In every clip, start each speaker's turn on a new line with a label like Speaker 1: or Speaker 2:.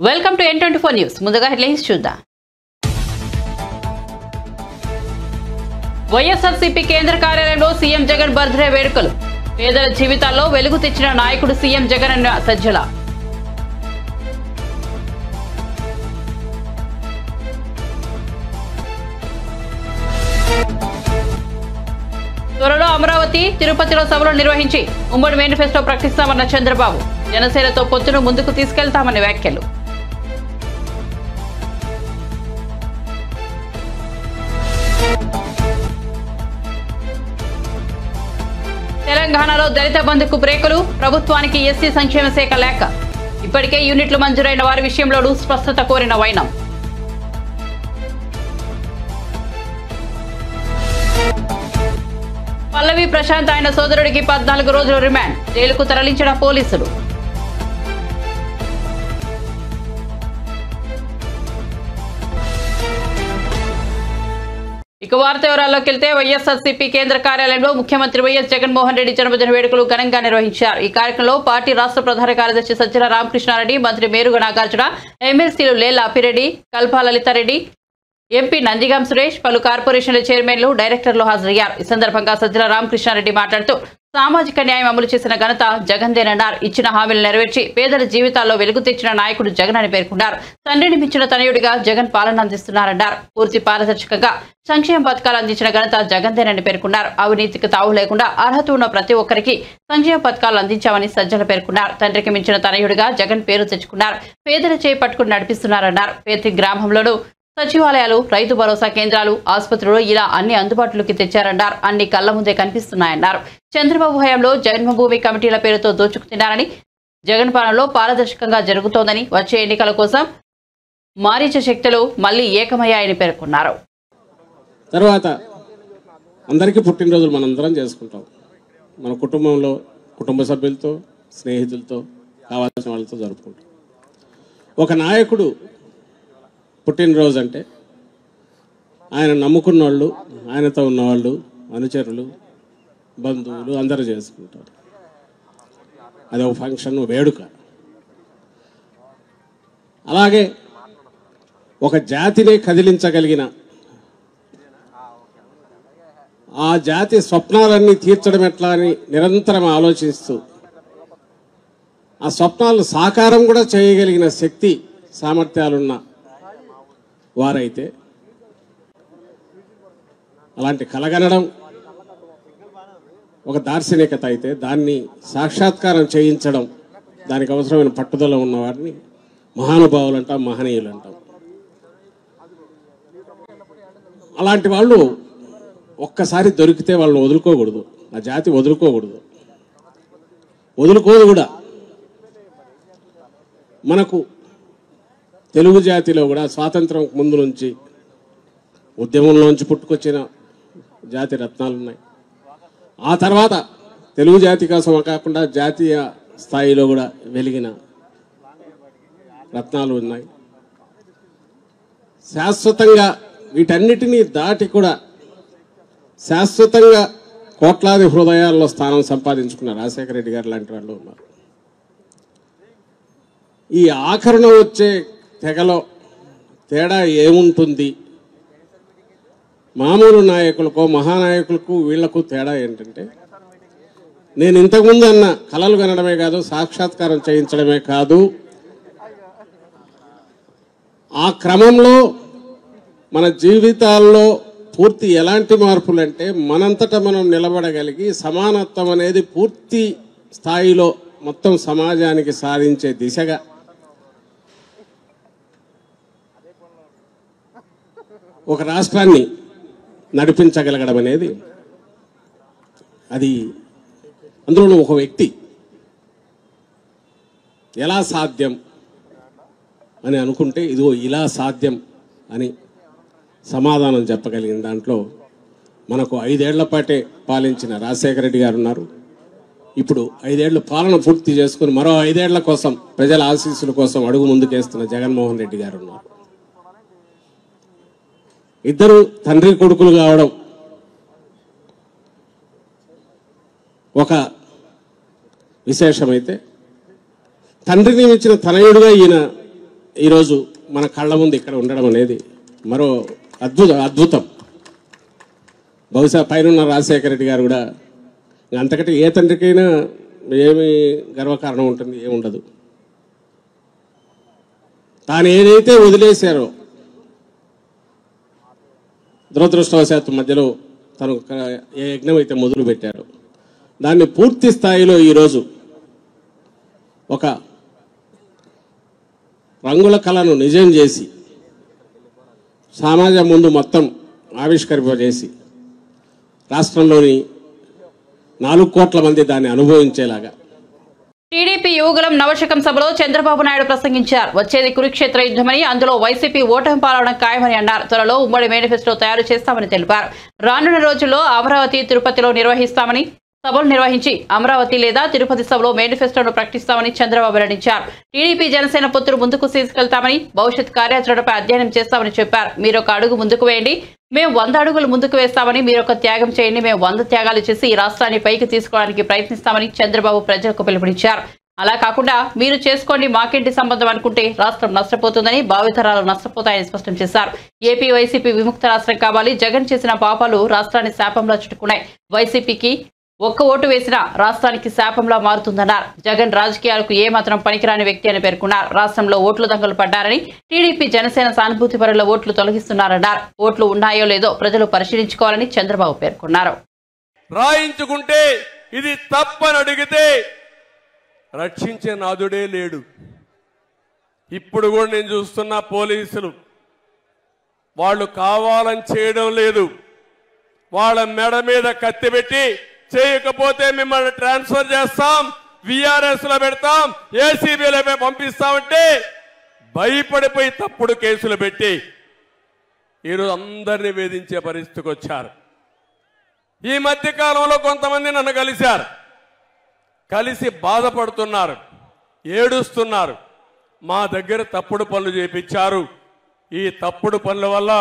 Speaker 1: Welcome to N24 news. ముందుగా headlines చూద్దాం. వైఎస్ఆర్సీపీ కేంద్ర కార్యాలయంలో సీఎం జగన్ బర్త్డే వేడుకలు. పేదల జీవితాల్లో వెలుగు తెచ్చిన నాయకుడు సీఎం జగన్ అన్న సజ్జల. త్వరలో అమరావతి, తిరుపతిలో సభలు నిర్వహించి ఉమ్మడి మేనిఫెస్టో ప్రకటిస్తామన్న చంద్రబాబు. జనసేనతో పొత్తును ముందుకు తీసుకెళ్తామని వ్యాఖ్యలు. తెలంగాణలో దళిత బంధుకు బ్రేకులు. ప్రభుత్వానికి ఎస్సీ సంక్షేమ శాఖ లేఖ. ఇప్పటికే యూనిట్లు మంజూరైన వారి విషయంలోనూ స్పష్టత కోరిన వైనం. పల్లవి ప్రశాంత్ ఆయన సోదరుడికి 14 రోజుల రిమాండ్. జైలుకు తరలించిన పోలీసులు. ఇక వార్త వివరాల్లోకి వెళ్తే వైఎస్ఆర్సీపీ కేంద్ర కార్యాలయంలో ముఖ్యమంత్రి వైఎస్ జగన్మోహన్ రెడ్డి జన్మదిన వేడుకలు ఘనంగా నిర్వహించారు. ఈ కార్యక్రమంలో పార్టీ రాష్ట్ర ప్రధాన కార్యదర్శి సజ్జల రామకృష్ణారెడ్డి, మంత్రి మేరుగ నాగార్జున, ఎమ్మెల్సీలు లేలా అప్పిరెడ్డి, కల్పా లలితారెడ్డి, ఎంపీ నందిగాం సురేష్, పలు కార్పొరేషన్ల చైర్మన్లు, డైరెక్టర్లు హాజరయ్యారు. ఈ సందర్భంగా సజ్జల రామకృష్ణారెడ్డి మాట్లాడుతూ సామాజిక న్యాయం అమలు చేసిన ఘనత జగన్దేనన్నారు. ఇచ్చిన హామీలు నెరవేర్చి పేదల జీవితాల్లో వెలుగు తెచ్చిన నాయకుడు జగన్ అని పేర్కొన్నారు. తండ్రిని మించిన తనయుడిగా జగన్ పాలన అందిస్తున్నారన్నారు. పూర్తి పారదర్శకంగా సంక్షేమ పథకాలు అందించిన ఘనత జగన్దేనని పేర్కొన్నారు. అవినీతికి తావు లేకుండా అర్హత ఉన్న ప్రతి ఒక్కరికి సంక్షేమ పథకాలు అందించామని సజ్జల పేర్కొన్నారు. తండ్రికి మించిన తనయుడిగా జగన్ పేరు తెచ్చుకున్నారు. పేదల చేయి పట్టుకుని నడిపిస్తున్నారన్నారు. ప్రతి గ్రామంలోనూ సచివాలయాలు, రైతు భరోసా కేంద్రాలు, ఆసుపత్రులు ఇలా అన్ని అందుబాటులోకి తెచ్చారన్నారు. అన్ని కళ్ల ముందే కనిపిస్తున్నాయన్నారు. చంద్రబాబు హయాంలో జన్మభూమి కమిటీల పేరుతో దోచుకుతున్నారని, జగన్ పాలనలో పారదర్శకంగా జరుగుతోందని, వచ్చే ఎన్నికల కోసం మారీచ శక్తులు మళ్లీ ఏకమయ్యాయని పేర్కొన్నారు.
Speaker 2: తర్వాత అందరికీ పుట్టినరోజులు మనందరం చేసుకుంటాం. మన కుటుంబంలో కుటుంబ సభ్యులతో, స్నేహితులతో, కావాల్సిన వాళ్ళతో జరుపుకుంటాం. ఒక నాయకుడు పుట్టినరోజు అంటే ఆయన నమ్ముకున్న వాళ్ళు, ఆయనతో ఉన్నవాళ్ళు, అనుచరులు, బంధువులు అందరూ చేసుకుంటారు. అది ఒక ఫంక్షన్, వేడుక. అలాగే ఒక జాతిని కదిలించగలిగిన, ఆ జాతి స్వప్నాలన్నీ తీర్చడం ఎట్లా అని నిరంతరం ఆలోచిస్తూ ఆ స్వప్నాలు సాకారం కూడా చేయగలిగిన శక్తి, సామర్థ్యాలున్న వారైతే, అలాంటి కలగనడం ఒక దార్శనికత అయితే, దాన్ని సాక్షాత్కారం చేయించడం, దానికి అవసరమైన పట్టుదల ఉన్న వారిని మహానుభావులు అంటాం, మహనీయులు అంటాం. అలాంటి వాళ్ళు ఒక్కసారి దొరికితే వాళ్ళని వదులుకోకూడదు. ఆ జాతి వదులుకోకూడదు, వదులుకోదు కూడా. మనకు తెలుగు జాతిలో కూడా స్వాతంత్రం ముందు నుంచి ఉద్యమంలోంచి పుట్టుకొచ్చిన జాతి రత్నాలు ఉన్నాయి. ఆ తర్వాత తెలుగు జాతి కోసం కాకుండా జాతీయ స్థాయిలో కూడా వెలిగిన రత్నాలు ఉన్నాయి. శాశ్వతంగా వీటన్నిటినీ దాటి కూడా శాశ్వతంగా కోట్లాది హృదయాల్లో స్థానం సంపాదించుకున్న రాజశేఖర రెడ్డి గారు లాంటి వాళ్ళు ఉన్నారు. ఈ ఆఖరణ వచ్చే తెగలో తేడా ఏముంటుంది? మామూలు నాయకులకో మహానాయకులకు వీళ్లకు తేడా ఏంటంటే, నేను ఇంతకుముందు అన్న కలలు కనడమే కాదు, సాక్షాత్కారం చేయించడమే కాదు, ఆ క్రమంలో మన జీవితాల్లో పూర్తి ఎలాంటి మార్పులు అంటే, మనంతటా మనం నిలబడగలిగి సమానత్వం అనేది పూర్తి స్థాయిలో మొత్తం సమాజానికి సాధించే దిశగా ఒక రాష్ట్రాన్ని నడిపించగలగడం అనేది, అది అందులో ఒక వ్యక్తి ఎలా సాధ్యం అని అనుకుంటే ఇదిగో ఇలా సాధ్యం అని సమాధానం చెప్పగలిగిన దాంట్లో మనకు 5 ఏళ్ల పాటే పాలించిన రాజశేఖర రెడ్డి గారు ఉన్నారు. ఇప్పుడు 5 ఏళ్ల పాలన పూర్తి చేసుకుని మరో 5 ఏళ్ల కోసం ప్రజల ఆశీస్సుల కోసం అడుగు ముందుకేస్తున్న జగన్మోహన్ రెడ్డి గారు ఉన్నారు. ఇద్దరు తండ్రి కొడుకులు కావడం ఒక విశేషమైతే తండ్రిని మించిన తనయుడిగా ఈయన ఈరోజు మన కళ్ళ ముందు ఇక్కడ ఉండడం అనేది మరో అద్భుతం. బహుశా పైన రాజశేఖర రెడ్డి గారు కూడా అంతకంటే ఏ తండ్రికైనా ఏమి గర్వకారణం ఉంటుంది, ఏముండదు. తాను ఏదైతే వదిలేశారో దురదృష్టవశాత్తు మధ్యలో తను ఏ యజ్ఞం అయితే మొదలు పెట్టారో దాన్ని పూర్తి స్థాయిలో ఈరోజు ఒక రంగుల కళను నిజం చేసి సమాజం ముందు మొత్తం ఆవిష్కరింపజేసి రాష్ట్రంలోని 4 కోట్ల మంది దాన్ని అనుభవించేలాగా.
Speaker 1: టీడీపీ యువగలం నవశకం సభలో చంద్రబాబు నాయుడు ప్రసంగించారు. వచ్చేది కురుక్షేత్ర యుద్ధమని, అందులో వైసీపీ ఓటమి పాలవడం ఖాయమని అన్నారు. త్వరలో ఉమ్మడి మేనిఫెస్టో తయారు చేస్తామని తెలిపారు. రానున్న రోజుల్లో అమరావతి, తిరుపతిలో నిర్వహిస్తామని, సభలు నిర్వహించి అమరావతి లేదా తిరుపతి సభలో మేనిఫెస్టోను ప్రకటిస్తామని చంద్రబాబు వెల్లడించారు. టీడీపీ జనసేన పొత్తులు ముందుకు తీసుకెళ్తామని, భవిష్యత్ కార్యాచరణపై అధ్యయనం చేస్తామని చెప్పారు. మీరొక అడుగు ముందుకు వేయండి, మేము 100 అడుగులు ముందుకు వేస్తామని, మీరొక త్యాగం చేయండి, మేము 100 త్యాగాలు చేసి ఈ రాష్ట్రాన్ని పైకి తీసుకోవడానికి ప్రయత్నిస్తామని చంద్రబాబు ప్రజలకు పిలుపునిచ్చారు. అలా కాకుండా మీరు చేసుకోండి మాకేంటి సంబంధం అనుకుంటే రాష్ట్రం నష్టపోతుందని, భావితరాలు నష్టపోతాయని స్పష్టం చేశారు. ఏపీ వైసీపీ విముక్త రాష్ట్రం కావాలి. జగన్ చేసిన పాపాలు రాష్ట్రాన్ని శాపంలో చుట్టుకున్నాయి. వైసీపీకి ఒక్క ఓటు వేసినా రాష్ట్రానికి శాపంలా మారుతుందన్నారు. జగన్ రాజకీయాలకు ఏమాత్రం పనికిరాని వ్యక్తి అని పేర్కొన్నారు. రాష్ట్రంలో ఓట్లు దొంగలు పడ్డారని, టీడీపీ జనసేన సానుభూతి పరుల ఓట్లు తొలగిస్తున్నారన్నారు. ఓట్లు ఉన్నాయో లేదో ప్రజలు పరిశీలించుకోవాలని చంద్రబాబు పేర్కొన్నారు.
Speaker 3: రాయించుకుంటే ఇది తప్పని అడిగితే రక్షించే నాదుడే లేడు. ఇప్పుడు కూడా నేను చూస్తున్న పోలీసులు వాళ్ళు కావాలని చేయడం లేదు. వాళ్ళ మెడ మీద కత్తి పెట్టి చేయకపోతే మిమ్మల్ని ట్రాన్స్ఫర్ చేస్తాం, విఆర్ఎస్ లో పెడతాం, ఏసీబీలో పంపిస్తామంటే భయపడిపోయి తప్పుడు కేసులు పెట్టి ఈరోజు అందరినీ వేధించే పరిస్థితికి వచ్చారు. ఈ మధ్య కాలంలో కొంతమంది నన్ను కలిసి బాధపడుతున్నారు, ఏడుస్తున్నారు. మా దగ్గర తప్పుడు పనులు చేపించారు, ఈ తప్పుడు పనుల వల్ల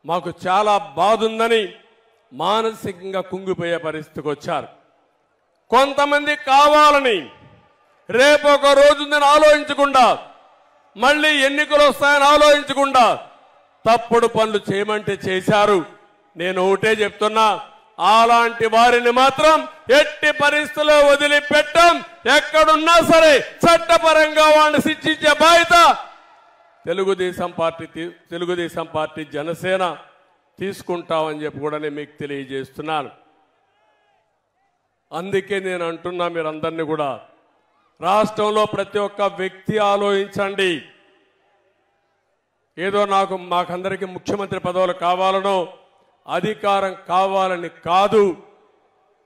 Speaker 3: మాకు చాలా బాధ ఉందని మానసికంగా కుంగిపోయే పరిస్థితికి వచ్చారు. కొంతమంది కావాలని రేపు ఒక రోజుందని ఆలోచించకుండా, మళ్ళీ ఎన్నికలు వస్తాయని ఆలోచించకుండా తప్పుడు పనులు చేయమంటే చేశారు. నేను ఒకటే చెప్తున్నా, అలాంటి వారిని మాత్రం ఎట్టి పరిస్థితుల్లో వదిలిపెట్టం. ఎక్కడున్నా సరే చట్టపరంగా వాడిని శిక్షించే బాధ్యత తెలుగుదేశం పార్టీ జనసేన తీసుకుంటామని చెప్పి కూడా నేను మీకు తెలియజేస్తున్నాను. అందుకే నేను అంటున్నా, మీరందరినీ కూడా రాష్ట్రంలో ప్రతి ఒక్క వ్యక్తి ఆలోచించండి. ఏదో మాకందరికీ ముఖ్యమంత్రి పదవులు కావాలనో అధికారం కావాలని కాదు.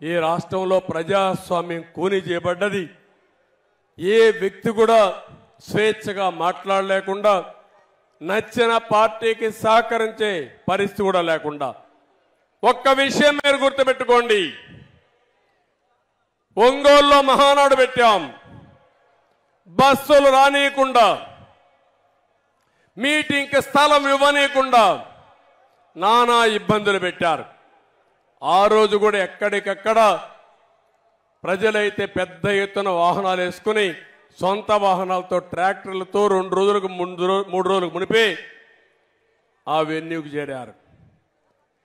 Speaker 3: ఈ రాష్ట్రంలో ప్రజాస్వామ్యం కూని చేయబడ్డది. ఏ వ్యక్తి కూడా స్వేచ్ఛగా మాట్లాడలేకుండా, నచ్చిన పార్టీకి సహకరించే పరిస్థితి కూడా లేకుండా. ఒక్క విషయం మీరు గుర్తుపెట్టుకోండి, ఒంగోలులో మహానాడు పెట్టాం, బస్సులు రానియకుండా, మీటింగ్కి స్థలం ఇవ్వనీయకుండా నానా ఇబ్బందులు పెట్టారు. ఆ రోజు కూడా ఎక్కడికక్కడ ప్రజలైతే పెద్ద ఎత్తున వాహనాలు వేసుకుని సొంత వాహనాలతో ట్రాక్టర్లతో 2 రోజులకు 3 రోజులకు మునిపే ఆ వెన్యూకి చేరారు.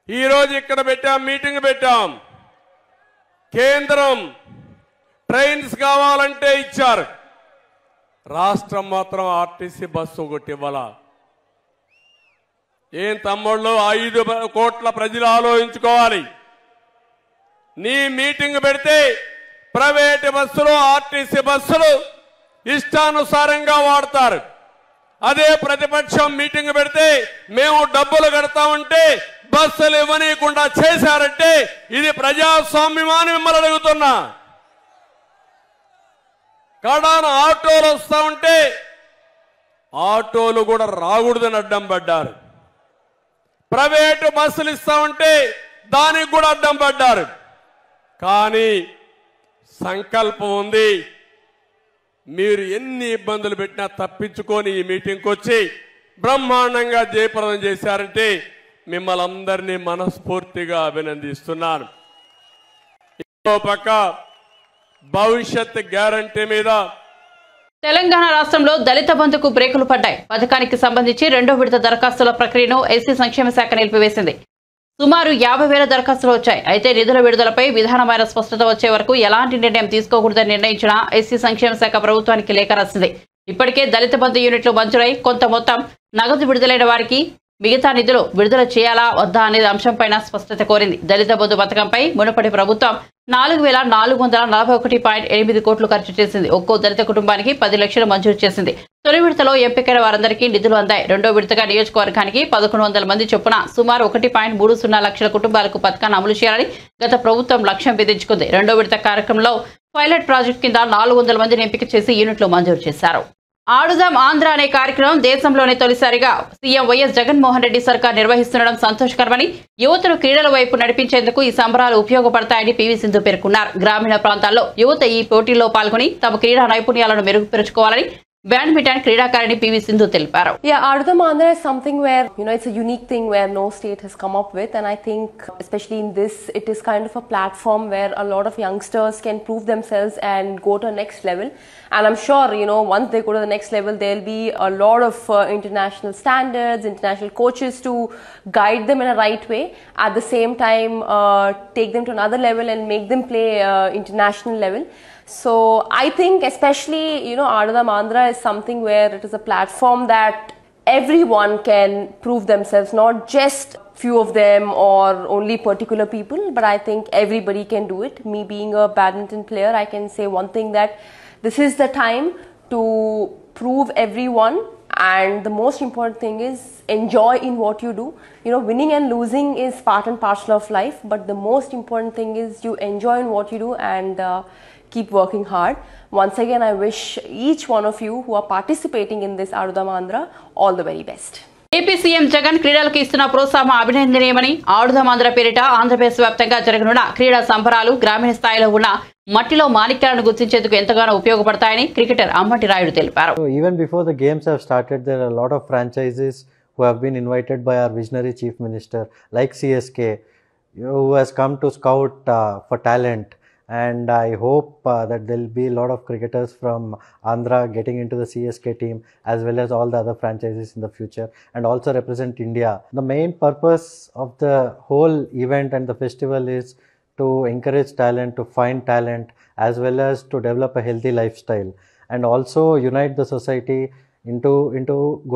Speaker 3: ఈరోజు ఇక్కడ పెట్టాం, మీటింగ్ పెట్టాం. కేంద్రం ట్రైన్స్ కావాలంటే ఇచ్చారు, రాష్ట్రం మాత్రం ఆర్టీసీ బస్సు ఒకటి ఇవ్వాల. ఏం తమ్ముళ్ళు, 5 కోట్ల ప్రజలు ఆలోచించుకోవాలి. నీ మీటింగ్ పెడితే ప్రైవేట్ బస్సులు, ఆర్టీసీ బస్సులు ఇష్టానుసారంగా వాడతారు. అదే ప్రతిపక్షం మీటింగ్ పెడితే మేము డబ్బులు కడతామంటే బస్సులు ఇవ్వనీయకుండా చేశారంటే ఇది ప్రజాస్వామ్యమని మిమ్మల్ని అడుగుతున్నా. కడాన ఆటోలు వస్తా ఉంటే ఆటోలు కూడా రాకూడదని అడ్డం పడ్డారు. ప్రైవేటు బస్సులు ఇస్తా ఉంటే దానికి కూడా అడ్డం పడ్డారు. కానీ సంకల్పం ఉంది. మీరు ఎన్ని ఇబ్బందులు పెట్టినా తప్పించుకొని ఈ మీటింగ్కి వచ్చి బ్రహ్మాండంగా జయప్రదం చేశారంటే మిమ్మల్ని అందరినీ మనస్ఫూర్తిగా అభినందిస్తున్నాను. ఇంకో పక్క భవిష్యత్ గ్యారంటీ మీద
Speaker 1: తెలంగాణ రాష్ట్రంలో దళిత బంధుకు బ్రేకులు పడ్డాయి. పథకానికి సంబంధించి రెండో విడత దరఖాస్తుల ప్రక్రియను ఎస్సీ సంక్షేమ శాఖ నిలిపివేసింది. సుమారు 50,000 దరఖాస్తులు వచ్చాయి. అయితే నిధుల విడుదలపై విధానమైన స్పష్టత వచ్చే వరకు ఎలాంటి నిర్ణయం తీసుకోకూడదని నిర్ణయించిన ఎస్సీ సంక్షేమ శాఖ ప్రభుత్వానికి లేఖ రాసింది. ఇప్పటికే దళిత బంధు యూనిట్లు మంజూరై కొంత మొత్తం నగదు విడుదలైన వారికి మిగతా నిధులు విడుదల చేయాలా వద్దా అనే అంశంపైన స్పష్టత కోరింది. దళిత బంధు పథకంపై మునుపటి ప్రభుత్వం 4,441.8 కోట్లు ఖర్చు చేసింది. ఒక్కో దళిత కుటుంబానికి 10 లక్షలు మంజూరు చేసింది. తొలి విడతలో ఎంపికైన వారందరికీ నిధులు అందాయి. రెండో విడతగా నియోజకవర్గానికి 1,100 మంది చొప్పున సుమారు 1.30 లక్షల కుటుంబాలకు పథకాన్ని అమలు చేయాలని గత ప్రభుత్వం లక్ష్యం విధించుకుంది. రెండో విడత కార్యక్రమంలో పైలట్ ప్రాజెక్టు కింద 400 మందిని ఎంపిక చేసి యూనిట్లు మంజూరు చేశారు. ఆడుదాం ఆంధ్ర అనే కార్యక్రమం దేశంలోనే తొలిసారిగా సీఎం వైఎస్ జగన్మోహన్ రెడ్డి సర్కార్ నిర్వహిస్తుండడం సంతోషకరమని, యువతను క్రీడల వైపు నడిపించేందుకు ఈ సంబరాలు ఉపయోగపడతాయని పీవీ సింధు పేర్కొన్నారు. గ్రామీణ ప్రాంతాల్లో యువత ఈ పోటీల్లో పాల్గొని తమ క్రీడా నైపుణ్యాలను మెరుగుపరుచుకోవాలని బ్యాడ్మింటన్ క్రీడాకారిణి పీవీ సింధు తెలిపారు.
Speaker 4: Ardham Andhra is something where, it's a unique thing where no state has come up with, and I think especially in this, it is kind of a platform where a lot of youngsters can prove themselves and go to the next level. And I'm sure, once they go to the next level, there'll be a lot of international standards, international coaches to guide them in a right way. At the same time, take them to another level and make them play international level. So I think especially, Ardham Andhra is something where it is a platform that everyone can prove themselves, not just few of them or only particular people, but I think everybody can do it. Me being a badminton player, I can say one thing, that this is the time to prove everyone, and the most important thing is enjoy in what you do. Winning and losing is part and parcel of life, but the most important thing is you enjoy in what you do and keep working hard. Once again, I wish each one of you who are participating in this Ardham Andhra all the very best.
Speaker 1: AP CM Jagan క్రీడలకు ఇస్తున్న ప్రోత్సాహం అభినందనీయమని, ఆడుదాం ఆంధ్ర పేరిట ఆంధ్రప్రదేశ్ వ్యాప్తంగా జరగనున్న క్రీడా సంబరాలు గ్రామీణ స్థాయిలో ఉన్న మట్టిలో మాణిక్యాలను గుర్తించేందుకు ఎంతగానో ఉపయోగపడతాయని క్రికెటర్ అమ్మటి రాయుడు తెలిపారు.
Speaker 5: Even before the games have started, there are a lot of franchises who have been invited by our visionary chief minister, like CSK, who has come to scout for talent. And I hope that there will be a lot of cricketers from Andhra getting into the CSK team, as well as all the other franchises in the future, and also represent India. The main purpose of the whole event and the festival is to encourage talent, to find talent, as well as to develop a healthy lifestyle, and also unite the society into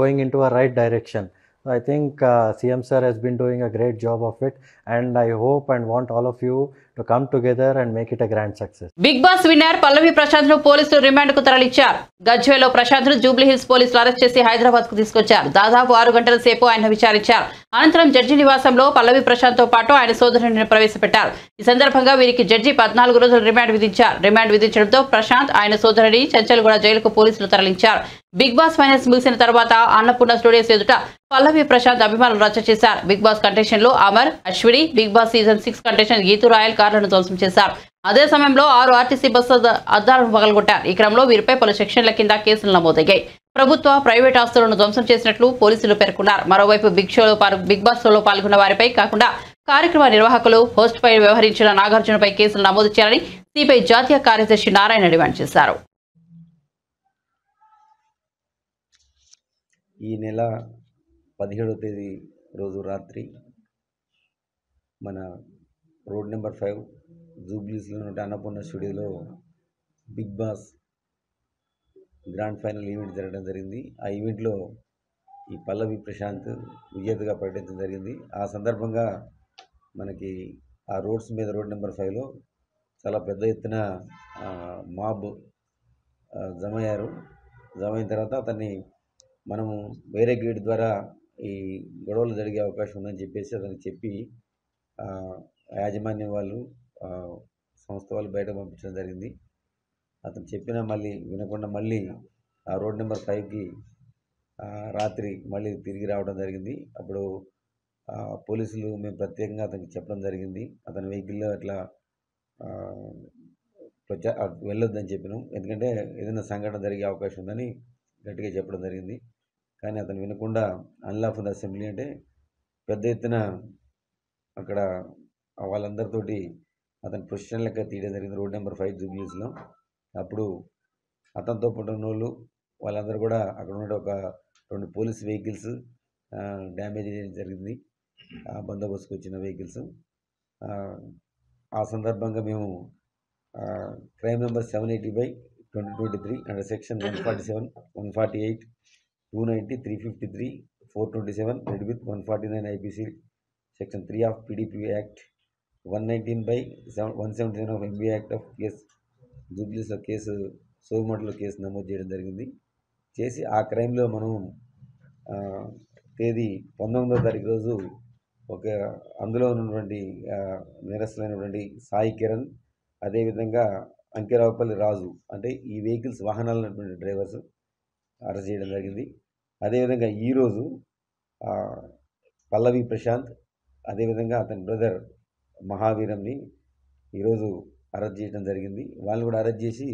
Speaker 5: going into a right direction. So I think CM sir has been doing a great job of it, and I hope and want all of you to come together and make it a grand success.
Speaker 1: Bigg Boss winner Pallavi Prashanth ను పోలీసులు remand కు తరలించారు. గజ్వేల్లో ప్రశాంత్ ను Jubilee hills పోలీసులు arrest చేసి హైదరాబాద్ కు తీసుకొచ్చారు. దాదాపు 6 గంటల సేపు ఆయన విచారించారు. అనంతరం జడ్జి నివాసంలో పల్లవి ప్రశాంత్ తో పాటు ఆయన సోదరుడిని ప్రవేశపెట్టారు. ఈ సందర్భంగా వీరికి జడ్జి 14 రోజులు రిమాండ్ విధించారు. రిమాండ్ విధించడంతో ప్రశాంత్, ఆయన సోదరుడిని చంచల్గూడ జైలుకు పోలీసులు తరలించారు. బిగ్ బాస్ ఫైనల్స్ ముగిసిన తర్వాత అన్నపూర్ణ స్టూడియోస్ ఎదుట పల్లవి ప్రశాంత్ అభిమానులు రచ్చ చేశారు. బిగ్ బాస్ కంటెస్టెంట్ లో Amar, Ashwini, Big Boss season 6 contestant Geethu Royal కార్లను ధ్వంసం చేశారు. అదే సమయంలో 6 ఆర్టీసీ బస్సు అద్దాలను పగలగొట్టారు. ఈ క్రమంలో వీరిపై పలు సెక్షన్ల కింద కేసులు నమోదయ్యాయి. ప్రభుత్వ, ప్రైవేట్ ఆస్తులను ధ్వంసం చేసినట్లు పోలీసులు పేర్కొన్నారు. మరోవైపు బిగ్ బాస్ షోలో పాల్గొన్న వారిపై కాకుండా కార్యక్రమ నిర్వాహకులు, హోస్ట్ పై వ్యవహరించిన నాగార్జునపై కేసులు నమోదు చేయాలని సిపిఐ జాతీయ కార్యదర్శి నారాయణ డిమాండ్ చేశారు.
Speaker 6: ఈ నెల 17వ తేదీ రోజు రాత్రి మన రోడ్ నెంబర్ 5 జూబ్లీస్లో ఉన్న అన్నపూర్ణ స్టూడియోలో Big Boss grand final event జరగడం జరిగింది. ఆ ఈవెంట్లో ఈ పల్లవి ప్రశాంత్ విజేతగా ప్రకటించడం జరిగింది. ఆ సందర్భంగా మనకి ఆ రోడ్స్ మీద రోడ్ నెంబర్ 5లో చాలా పెద్ద ఎత్తున మాబ్ జమయ్యారు. జమైన తర్వాత అతన్ని మనము వేరే గేట్ ద్వారా ఈ గొడవలు జరిగే అవకాశం ఉందని చెప్పేసి అతనికి చెప్పి యాజమాన్యం వాళ్ళు, సంస్థ వాళ్ళు బయట పంపించడం జరిగింది. అతను చెప్పినా మళ్ళీ వినకుండా మళ్ళీ ఆ రోడ్ నెంబర్ 5కి రాత్రి మళ్ళీ తిరిగి రావడం జరిగింది. అప్పుడు పోలీసులు మేము ప్రత్యేకంగా అతనికి చెప్పడం జరిగింది, అతని వెహికల్లో అట్లా వెళ్ళొద్దని చెప్పినాం, ఎందుకంటే ఏదైనా సంఘటన జరిగే అవకాశం ఉందని గట్టిగా చెప్పడం జరిగింది. కానీ అతను వినకుండా అన్లాఫుల్ అసెంబ్లీ అంటే పెద్ద ఎత్తున అక్కడ వాళ్ళందరితోటి అతను ప్రొఫెషనల్ లెక్క తీయడం జరిగింది రోడ్ నెంబర్ 5 జూబ్లీస్లో. అప్పుడు అతనితో పాటు ఉన్న వాళ్ళు వాళ్ళందరూ కూడా అక్కడ ఉన్న ఒక 2 పోలీస్ వెహికల్స్ డ్యామేజ్ చేయడం జరిగింది, బందోబస్తుకు వచ్చిన వెహికల్స్. ఆ సందర్భంగా మేము crime number 780/2023 under section 147, 148, 290, 353, 427 read with 149 IPC section 3 of PDP act, 119/179 of MB act of case జూబ్లీస్లో కేసు సోమటలో కేసు నమోదు చేయడం జరిగింది. చేసి ఆ క్రైమ్లో మనం తేదీ 19వ తారీఖు రోజు అందులో ఉన్నటువంటి నేరస్తులైనటువంటి సాయి కిరణ్, అదేవిధంగా అంకిరావుపల్లి రాజు, అంటే ఈ వెహికల్స్ వాహనాలు ఉన్నటువంటి డ్రైవర్స్ అరెస్ట్ చేయడం జరిగింది. అదేవిధంగా ఈరోజు పల్లవి ప్రశాంత్, అదేవిధంగా అతని బ్రదర్ మహావీరంని ఈరోజు అరెస్ట్ చేయడం జరిగింది. వాళ్ళని కూడా అరెస్ట్ చేసి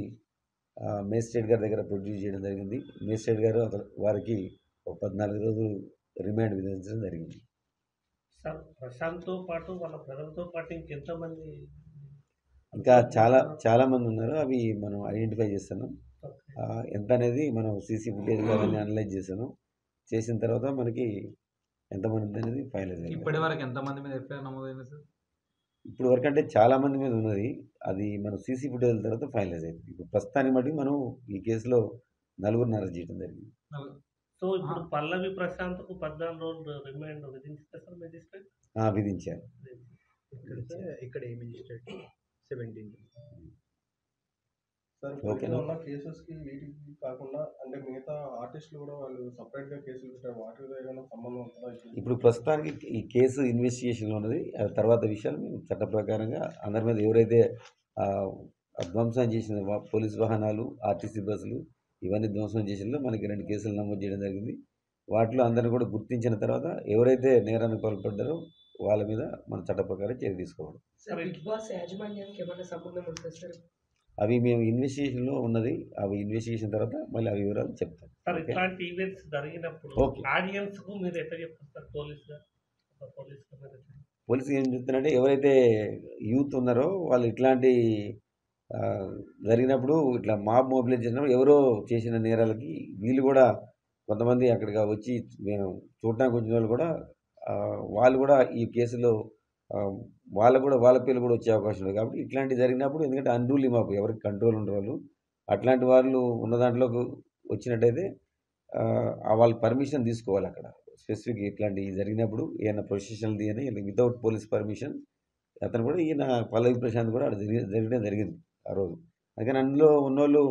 Speaker 6: మేజిస్ట్రేట్ గారి దగ్గర ప్రొడ్యూస్ చేయడం జరిగింది. మేజిస్ట్రేట్ గారు వారికి 14 రోజులు రిమాండ్ విధించడం జరిగింది.
Speaker 7: సార్, ప్రశాంత్తో పాటు వాళ్ళ బ్రదర్తో పాటు ఇంకెంతమంది?
Speaker 6: ఇంకా చాలా మంది ఉన్నారు. అవి మనం ఐడెంటిఫై చేస్తున్నాం. ఎంత అనేది మనం సీసీ ఫుటేజ్ అవన్నీ అనలైజ్ చేసాను. చేసిన తర్వాత మనకి ఎంతమంది ఉంది అనేది ఫైనలైజ్ అయింది.
Speaker 8: ఇప్పటి వరకు ఎంతమంది మీద ఎఫ్ఐఆర్ నమోదైంది సార్?
Speaker 6: ఇప్పుడు వరకు అంటే చాలా మంది మీద ఉన్నది. అది మనం సీసీ ఫుటేజ్ తర్వాత ఫైనలైజ్ అయింది. ఇప్పుడు ప్రస్తుతానికి బట్టి మనం ఈ కేసులో 4గురిని అరెస్ట్ చేయడం జరిగింది.
Speaker 7: సో ఇప్పుడు పల్లవి ప్రశాంత్కు 14 రోజులు రిమాండ్ విధించారు సార్ మేజిస్ట్రేట్?
Speaker 6: విధించారు.
Speaker 8: ఇక్కడ ఏ మేజిస్ట్రేట్ 17
Speaker 9: సార్
Speaker 6: ఓకేనా?
Speaker 9: కేసెస్కి వీటికి కాకుండా అంటే మిగతా ఆర్టిస్టులు కూడా వాళ్ళు సపరేట్గా కేసులు పెట్టారు, వాటికి ఏదైనా సంబంధం ఉంటుందా?
Speaker 6: ఇప్పుడు ప్రస్తుతానికి ఈ కేసు ఇన్వెస్టిగేషన్లో ఉన్నది. తర్వాత విషయాలు మేము చట్ట ప్రకారంగా అందరి మీద ఎవరైతే ధ్వంసం చేసిన పోలీస్ వాహనాలు, ఆర్టీసీ బస్సులు ఇవన్నీ ధ్వంసం చేసిన మనకి 2 కేసులు నమోదు చేయడం జరిగింది. వాటిలో అందరిని కూడా గుర్తించిన తర్వాత ఎవరైతే నేరానికి పాల్పడ్డారో వాళ్ళ మీద మన చట్ట ప్రకారం చర్య తీసుకోవాలి. అవి మేము ఇన్వెస్టిగేషన్లో ఉన్నది. అవి ఇన్వెస్టిగేషన్ తర్వాత మళ్ళీ అవి వివరాలు చెప్తాం.
Speaker 7: సార్, ఇట్లాంటి ఈవెంట్స్ జరిగినప్పుడు ఆడియన్స్కు మీరు ఎట్లా చెప్తారు
Speaker 6: పోలీసు ఏం చెప్తున్నారంటే ఎవరైతే యూత్ ఉన్నారో వాళ్ళు ఇట్లాంటి జరిగినప్పుడు ఇట్లా మాబ్ మొబిలైజ్ చేసినప్పుడు ఎవరో చేసిన నేరాలకి వీళ్ళు కూడా కొంతమంది అక్కడికి వచ్చి మేము చూడటానికి వచ్చిన వాళ్ళు కూడా వాళ్ళు కూడా ఈ కేసులో వాళ్ళ పేర్లు కూడా వచ్చే అవకాశం ఉంది. కాబట్టి ఇట్లాంటివి జరిగినప్పుడు ఎందుకంటే అన్రూలీ మాకు ఎవరికి కంట్రోల్ ఉండరు వాళ్ళు, అట్లాంటి వాళ్ళు ఉన్న దాంట్లోకి వచ్చినట్టయితే వాళ్ళు పర్మిషన్ తీసుకోవాలి. అక్కడ స్పెసిఫిక్ ఇట్లాంటివి జరిగినప్పుడు ఏమైనా ప్రొఫెషనల్ అని వితౌట్ పోలీస్ పర్మిషన్ అతను కూడా ఈయన పల్లవి ప్రశాంత్ కూడా జరగడం జరిగింది ఆ రోజు. అందుకని అందులో ఉన్నోళ్ళు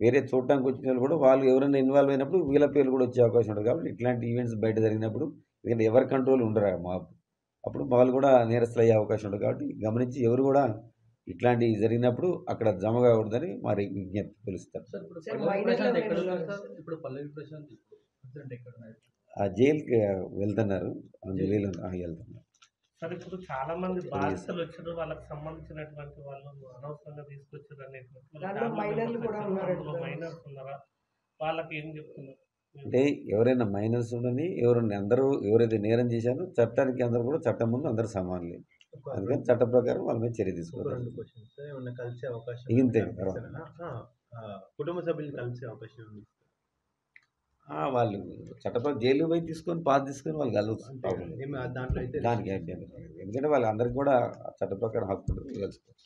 Speaker 6: వేరే చూడటానికి వచ్చిన వాళ్ళు కూడా వాళ్ళు ఎవరైనా ఇన్వాల్వ్ అయినప్పుడు వీళ్ళ పేర్లు కూడా వచ్చే అవకాశం ఉంటుంది. కాబట్టి ఇట్లాంటి ఈవెంట్స్ బయట జరిగినప్పుడు ఎందుకంటే ఎవరి కంట్రోల్ ఉండరు మాకు, అప్పుడు వాళ్ళు కూడా నేరస్తులు అయ్యే అవకాశం ఉంటుంది. కాబట్టి గమనించి ఎవరు కూడా ఇట్లాంటివి జరిగినప్పుడు అక్కడ జమ కాకూడదని మరి విజ్ఞప్తి పిలుస్తారు. జైలుకి వెళ్తున్నారు, వెళ్తున్నారు.
Speaker 7: సార్, ఇప్పుడు చాలా మంది బాధితులు వచ్చారు, వాళ్ళకి సంబంధించినటువంటి వాళ్ళు అనవసరంగా తీసుకొచ్చారు అనేటువంటి మైనర్స్ ఉన్నారా, వాళ్ళకి ఏం చెప్తున్నారు?
Speaker 6: అంటే ఎవరైనా మైనర్స్ ఉండని ఎవరైనా అందరూ ఎవరైతే నేరం చేశారో చట్టానికి అందరూ కూడా చట్టం ముందు అందరూ సమానులే. అందుకని చట్ట ప్రకారం వాళ్ళ మీద చర్య తీసుకోవాలి. ఇంతే
Speaker 8: కుటుంబ సభ్యులు కలిసే అవకాశం ఉంది.
Speaker 6: వాళ్ళు చట్టప్రకారం జైలు పోయి తీసుకొని పాస్ తీసుకొని వాళ్ళు కలవచ్చు. దానికి ఎందుకంటే వాళ్ళందరికీ కూడా చట్ట ప్రకారం హక్కు తెలుసుకోవచ్చు.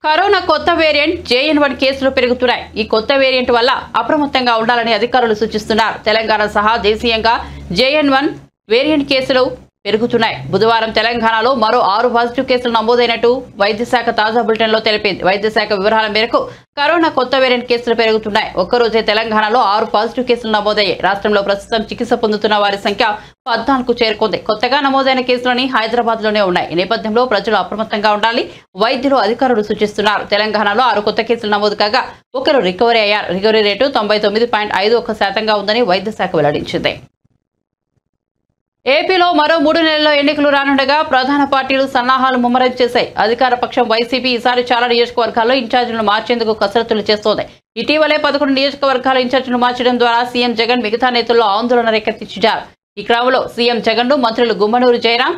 Speaker 1: కరోనా కొత్త వేరియంట్ JN1 కేసులు పెరుగుతున్నాయి. ఈ కొత్త వేరియంట్ వల్ల అప్రమత్తంగా ఉండాలని అధికారులు సూచిస్తున్నారు. తెలంగాణ సహా దేశీయంగా JN1 వేరియంట్ కేసులు పెరుగుతున్నాయి. బుధవారం తెలంగాణలో మరో 6 పాజిటివ్ కేసులు నమోదైనట్టు వైద్య శాఖ తాజా బులెటిన్లో తెలిపింది. వైద్య శాఖ వివరాల మేరకు కరోనా కొత్త వేరియంట్ కేసులు పెరుగుతున్నాయి. ఒక్కరోజే తెలంగాణలో 6 పాజిటివ్ కేసులు నమోదయ్యాయి. రాష్ట్రంలో ప్రస్తుతం చికిత్స పొందుతున్న వారి సంఖ్య 14కు చేరుకుంది. కొత్తగా నమోదైన కేసులని హైదరాబాద్లోనే ఉన్నాయి. ఈ నేపథ్యంలో ప్రజలు అప్రమత్తంగా ఉండాలి వైద్యులు అధికారులు సూచిస్తున్నారు. తెలంగాణలో 6 కొత్త కేసులు నమోదు కాగా ఒకరు రికవరీ అయ్యారు. రికవరీ రేటు 99.51% ఉందని వైద్య శాఖ వెల్లడించింది. ఏపీలో మరో 3 నెలల్లో ఎన్నికలు రానుండగా ప్రధాన పార్టీలు సన్నాహాలు ముమ్మరం చేశాయి. అధికార పక్షం వైసీపీ ఈసారి చాలా నియోజకవర్గాల్లో ఇన్ఛార్జీలను మార్చేందుకు కసరత్తులు చేస్తోంది. ఇటీవలే 11 నియోజకవర్గాల ఇన్ఛార్జీలను మార్చడం ద్వారా సీఎం జగన్ మిగతా నేతల్లో ఆందోళన రేకెత్తించారు. ఈ క్రమంలో సీఎం జగన్ ను మంత్రులు గుమ్మనూరు జయరాం,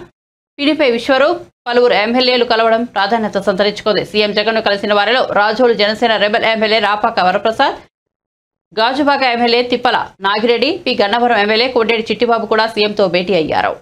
Speaker 1: పినిపై విశ్వరూప్ పలువురు ఎమ్మెల్యేలు కలవడం ప్రాధాన్యత సంతరించుకుంది. సీఎం జగన్ను కలిసిన వారిలో Razole Janasena rebel MLA Rapaka Varaprasad, Gajuwaka MLA Tippala Nagireddy, P Gannavaram MLA Koteti Chittibabu కూడా సీఎంతో భేటీ అయ్యారు.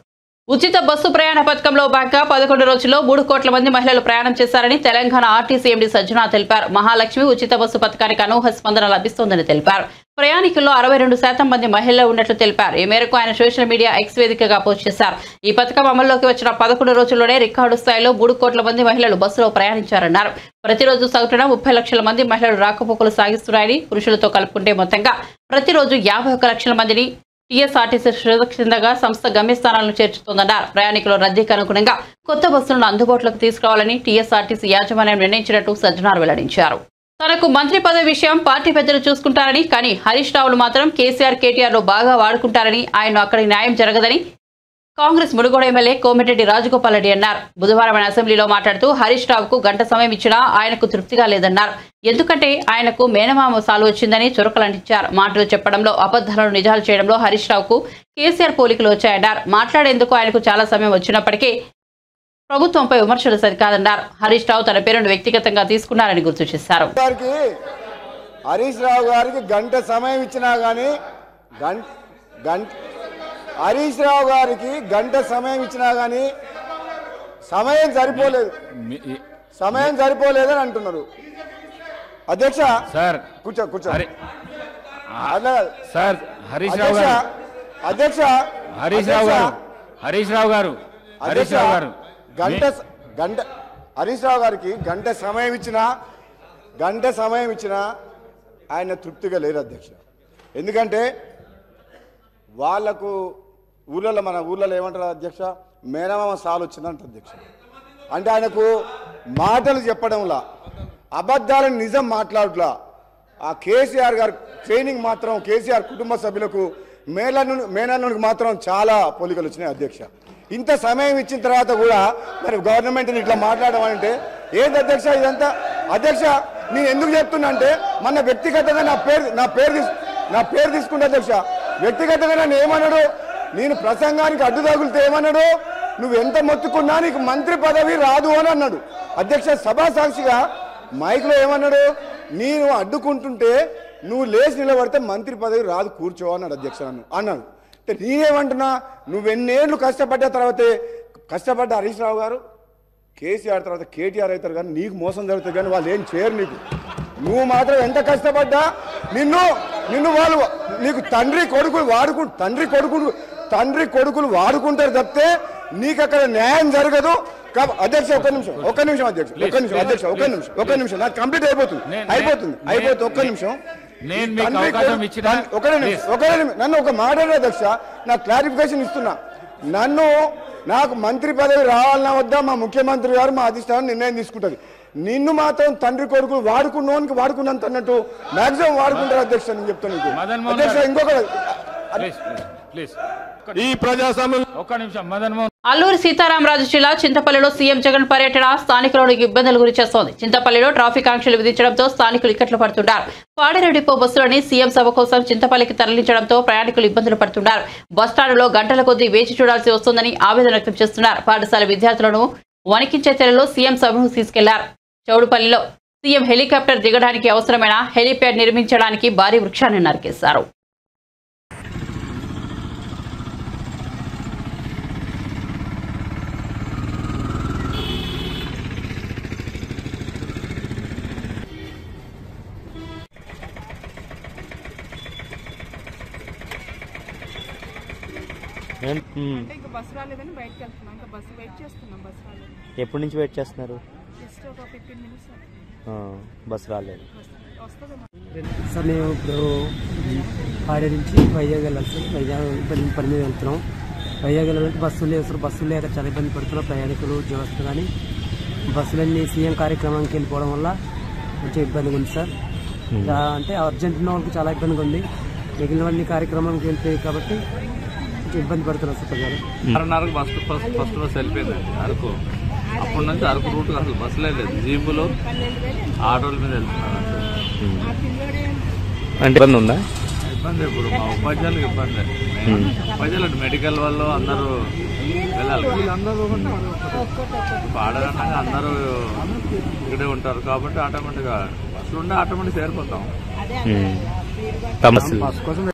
Speaker 1: ఉచిత బస్సు ప్రయాణ పథకంలో భాగంగా 11 రోజుల్లో 3 కోట్ల మంది మహిళలు ప్రయాణం చేశారని తెలంగాణ ఆర్టీసీ ఎండీ సజ్జనా తెలిపారు. మహాలక్ష్మి ఉచిత బస్సు పథకానికి అనూహ్య స్పందన లభిస్తోందని తెలిపారు. ప్రయాణికుల్లో 62% మంది మహిళలు ఉన్నట్లు తెలిపారు. ఈ మేరకు ఆయన సోషల్ మీడియా ఎక్స్ వేదికగా పోస్ట్ చేశారు. ఈ పథకం అమల్లోకి వచ్చిన 11 రోజుల్లోనే రికార్డు స్థాయిలో 3 కోట్ల మంది మహిళలు బస్సులో ప్రయాణించారన్నారు. ప్రతిరోజు సగటున 30 లక్షల మంది మహిళలు రాకపోకలు సాగిస్తున్నారని, పురుషులతో కలుపుకుంటే మొత్తంగా ప్రతిరోజు 51 లక్షల మందిని టీఎస్ఆర్టీసీ సురక్షితంగా సంస్థ గమ్యస్థానాలను చేర్చుతోందన్నారు. ప్రయాణికుల రద్దీకి అనుగుణంగా కొత్త బస్సులను అందుబాటులోకి తీసుకురావాలని టీఎస్ఆర్టీసీ యాజమాన్యం నిర్ణయించినట్టు సజ్జనార్ వెల్లడించారు. తనకు మంత్రి పదవి విషయం పార్టీ పెద్దలు చూసుకుంటారని, కానీ హరీష్ రావులు మాత్రం కేసీఆర్ కేటీఆర్ను బాగా వాడుకుంటారని, ఆయన అక్కడికి న్యాయం జరగదని కాంగ్రెస్ మునుగోడు ఎమ్మెల్యే కోమటిరెడ్డి రాజగోపాల్ రెడ్డి అన్నారు. బుధవారం ఆయన అసెంబ్లీలో మాట్లాడుతూ హరీష్ రావుకు గంట సమయం ఇచ్చినా ఆయనకు తృప్తిగా లేదన్నారు. ఎందుకంటే ఆయనకు మేనమామ సాలు వచ్చిందని చురకలంటించారు. మాటలు చెప్పడంలో, అబద్ధాలను నిజాలు చేయడంలో హరీష్ రావుకు కేసీఆర్ పోలికలు వచ్చాయన్నారు. మాట్లాడేందుకు ఆయనకు చాలా సమయం వచ్చినప్పటికీ ప్రభుత్వంపై విమర్శలు సరికాదన్నారు. హరీష్ రావు తన పేరును వ్యక్తిగతంగా తీసుకున్నారని గుర్తు చేశారు.
Speaker 10: హరీష్ రావు గారికి గంట సమయం ఇచ్చినా కానీ హరీష్ రావు గారికి గంట సమయం ఇచ్చినా కానీ సమయం సరిపోలేదని అంటున్నారు. అధ్యక్ష సార్ కూర్చో సార్. హరీష్ రావు గారు హరీష్ రావు గారికి గంట సమయం ఇచ్చినా ఆయన తృప్తిగా లేరు అధ్యక్ష. ఎందుకంటే వాళ్లకు మన ఊళ్ళలో ఏమంటారు అధ్యక్ష, మేనమామ సాలు వచ్చిందంట అధ్యక్ష. అంటే ఆయనకు మాటలు చెప్పడంలా, అబద్ధాలను నిజం మాట్లాడలా. ఆ కేసీఆర్ గారు ట్రైనింగ్ మాత్రం కేసీఆర్ కుటుంబ సభ్యులకు మేనన్నుడికి మాత్రం చాలా పోలికలు వచ్చినాయి అధ్యక్ష. ఇంత సమయం ఇచ్చిన తర్వాత కూడా మరి గవర్నమెంట్ని ఇట్లా మాట్లాడడం అంటే ఏంటి అధ్యక్ష ఇదంతా? అధ్యక్ష నేను ఎందుకు చెప్తున్నా అంటే మన వ్యక్తిగతంగా నా పేరు తీసుకుంటే అధ్యక్ష, వ్యక్తిగతంగా నన్ను ఏమన్నాడు, నేను ప్రసంగానికి అడ్డు తగులితే ఏమన్నాడు, నువ్వు ఎంత మొత్తుకున్నా నీకు మంత్రి పదవి రాదు అని అన్నాడు అధ్యక్ష. సభా సాక్షిగా మైక్లో ఏమన్నాడు, నేను అడ్డుకుంటుంటే నువ్వు లేచి నిలబడితే మంత్రి పదవి రాదు, కూర్చో అన్నాడు అధ్యక్ష. అన్నాడు. నేనేమంటున్నా, నువ్వెన్నేళ్ళు కష్టపడ్డ తర్వాతే కష్టపడ్డ హరీష్ రావు గారు కేసీఆర్ తర్వాత కేటీఆర్ అవుతారు, కానీ నీకు మోసం జరుగుతుంది, కానీ వాళ్ళు ఏం చేయరు నీకు. నువ్వు మాత్రం ఎంత కష్టపడ్డా నిన్ను వాళ్ళు నీకు తండ్రి కొడుకులు వాడుకుంటారు తప్పితే నీకు అక్కడ న్యాయం జరగదు. అధ్యక్ష ఒక్క నిమిషం నాకు కంప్లీట్ అయిపోతుంది. ఒక్క నిమిషం నన్ను ఒక మాట్లాడే అధ్యక్ష, నాకు క్లారిఫికేషన్ ఇస్తున్నా. నాకు మంత్రి పదవి రావాలన్నా వద్దా మా ముఖ్యమంత్రి గారు మా అధిష్టానం నిర్ణయం తీసుకుంటుంది. నిన్ను మాత్రం తండ్రి కొడుకులు వాడుకున్నంత అన్నట్టు మాక్సిమం వాడుకుంటారు అధ్యక్ష. నేను చెప్తాను అధ్యక్ష. ఇంకొక
Speaker 1: అల్లూరి సీతారామరాజు జిల్లా చింతపల్లిలో సీఎం జగన్ పర్యటన స్థానికులను ఇబ్బందులు గురి చేస్తోంది. చింతపల్లిలో ట్రాఫిక్ ఆంక్షలు విధించడంతో స్థానికులు ఇక్కట్లు పడుతున్నారు. పాడేరు డిపో బస్సులని సీఎం సభ కోసం చింతపల్లికి తరలించడంతో ప్రయాణికులు ఇబ్బందులు పడుతున్నారు. బస్టాండ్లో గంటల కొద్దీ వేచి చూడాల్సి వస్తుందని ఆవేదన వ్యక్తం చేస్తున్నారు. పాఠశాల విద్యార్థులను వణికించే తెరలో సీఎం సభను తీసుకెళ్లారు. చౌడుపల్లిలో సీఎం హెలికాప్టర్ దిగడానికి అవసరమైన హెలీప్యాడ్ నిర్మించడానికి భారీ వృక్షాన్ని నరికేశారు.
Speaker 11: ఇంకా బస్సు రాలేదని బయటకు వెళ్తున్నాం. ఇంకా బస్సు వెయిట్ చేస్తున్నాం. బస్సు రాలేదు.
Speaker 12: ఎప్పటి నుంచి వెయిట్ చేస్తున్నారు?
Speaker 11: జస్ట్ ఒక 15 మినిట్స్.
Speaker 12: బస్సు రాలేదు
Speaker 13: సార్. మేము ఇప్పుడు పాడే నుంచి వైజాగ్ వెళ్ళాలి సార్. వైజాగ్ పని మీద వెళ్తున్నాం. వైజాగ్ వెళ్ళాలంటే బస్సులు లేదు సార్. బస్సులు లేక చాలా ఇబ్బంది పడుతున్నాం ప్రయాణికులు, ఉద్యోగస్తులు. కానీ బస్సులన్నీ సీఎం కార్యక్రమానికి వెళ్ళిపోవడం వల్ల కొంచెం ఇబ్బందిగా ఉంది సార్. అంటే అర్జెంట్ ఉన్న వాళ్ళకి చాలా ఇబ్బందిగా ఉంది. మిగిలినవన్నీ కార్యక్రమానికి వెళ్తాయి కాబట్టి ఇబ్బంది పడుతున్నారు సార్ ప్రజలు.
Speaker 14: 6:30కు ఫస్ట్ బస్ వెళ్ళిపోయిందండి అరకు. అప్పటి నుంచి అరకు రూట్ అసలు బస్సులే లేదు. జీపులు ఆటోల మీద వెళ్తున్నారు.
Speaker 12: అంటే ఇబ్బంది ఉందా?
Speaker 14: ఇబ్బంది ఇప్పుడు మా ఉపాధ్యాయులకు ఇబ్బంది. ఉపాధ్యాయులు మెడికల్ వాళ్ళు అందరూ వెళ్ళాలి. పాడగంటంగా అందరూ ఇక్కడే ఉంటారు కాబట్టి ఆటోమేటిక్గా బస్సులు ఉండే ఆటోమేటిక్ చేరిపోతాం.
Speaker 12: బస్ కోసం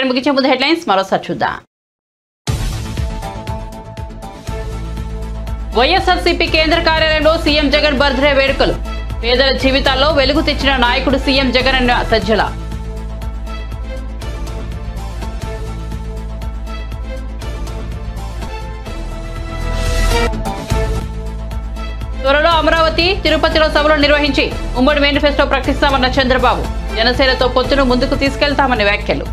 Speaker 1: ముగించే ముందు హెడ్లైన్స్ మరోసారి చూద్దాం. వైఎస్ఆర్సీపీ కేంద్ర కార్యాలయంలో సీఎం జగన్ బర్త్డే వేడుకలు. పేదల జీవితాల్లో వెలుగు తెచ్చిన నాయకుడు సీఎం జగన్ అన్న సజ్జల. త్వరలో అమరావతి, తిరుపతిలో సభలు నిర్వహించి ఉమ్మడి మేనిఫెస్టో ప్రకటిస్తామన్న చంద్రబాబు. జనసేనతో పొత్తును ముందుకు తీసుకెళ్తామని వ్యాఖ్యలు.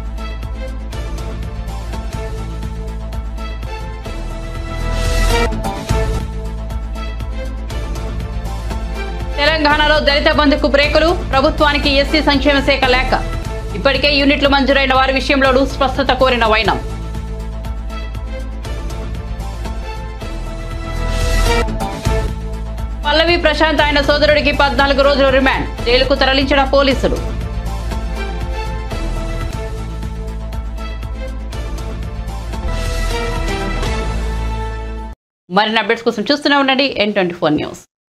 Speaker 1: తెలంగాణలో దళిత బంధుకు బ్రేకులు. ప్రభుత్వానికి ఎస్సీ సంక్షేమ శాఖ లేఖ. ఇప్పటికే యూనిట్లు మంజూరైన వారి విషయంలోనూ స్పష్టత కోరిన వైనం. పల్లవి ప్రశాంత్ ఆయన సోదరుడికి 14 రోజుల రిమాండ్. జైలుకు తరలించిన పోలీసులు. మరిన్ని అప్డేట్స్ కోసం చూస్తూనే ఉండండి N24 న్యూస్.